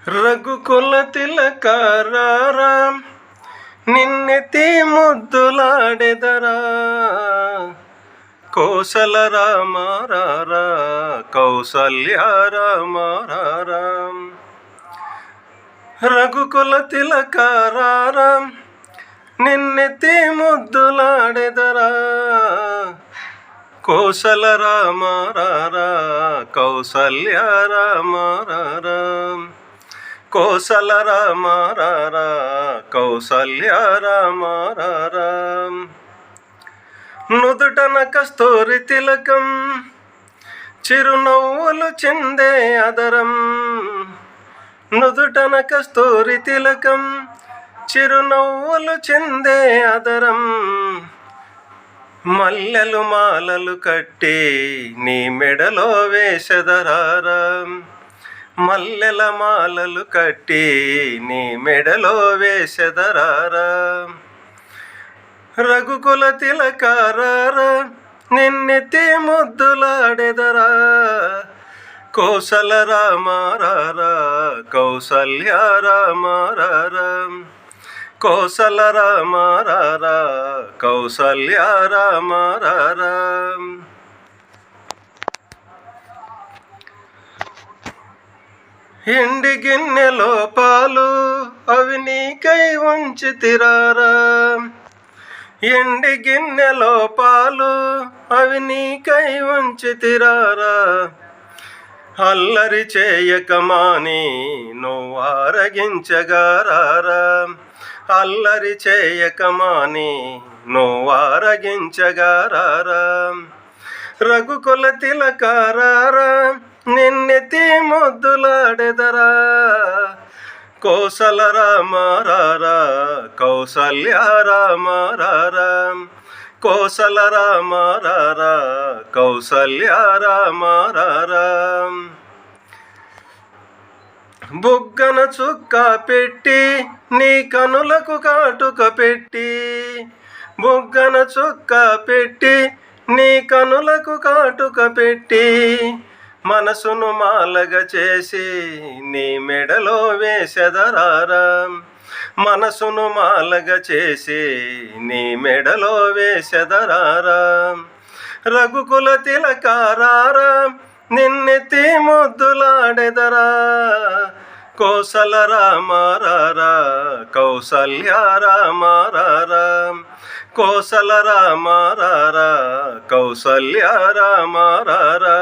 రఘుకుల తిలకారారా నిన్నెత్తి ముద్దులాడెదరా. కోసల రామారారా కౌసల్య రామారారా. రఘుకుల తిలకారారా నిన్నెత్తి ముద్దులాడెదరా. కోసల రామారారా కౌసల్య రామారారా. కోసల రామారారా కౌసల్య రామారారా. నుదుటన కస్తూరి తిలకం చిరునవ్వులు చిందే అదరం. నుదుటన కస్తూరి తిలకం చిరునవ్వులు చిందే అదరం. మల్లెలు మాలలు కట్టి నీ మెడలో వేసెదరారా. మల్లెల మాలలు కట్టి నీ మెడలో వేసెదరారా. రఘుకుల తిలకారారా నిన్నెత్తి ముద్దులాడెదరా. కోసల రామారారా కౌసల్య రామారారా. కోసల రామారారా కౌసల్య రామారారా. ఎండి గిన్నెలో పాలు అవి నీకై ఉంచితిరారా. ఎండి గిన్నెలో పాలు అవి నీకై ఉంచితిరారా. అల్లరి చేయకమాని నువ్వు ఆరగించగారారా. అల్లరి చేయకమాని నువ్వు ఆరగించగారారా. రఘుకుల తిలకారారా నిన్నెత్తి ముద్దులాడెదరా. కోసల రామారారా కౌసల్య రామారారా. కోసల రామారారా కౌసల్య రామారారా. బుగ్గన చుక్క పెట్టి నీ కనులకు కాటుక పెట్టి. బుగ్గన చుక్క పెట్టి నీ కనులకు కాటుక పెట్టి. మనసును మాలగ చేసి నీ మెడలో వేసెదరారా. మనసును మాలగ చేసి నీ మెడలో వేసెదరారా. రఘుకుల తిలకారారా నిన్నెత్తి ముద్దులాడెదరా. కోసల రామారారా కౌసల్య రామారారా. కోసల రామారారా కౌసల్య రామారారా.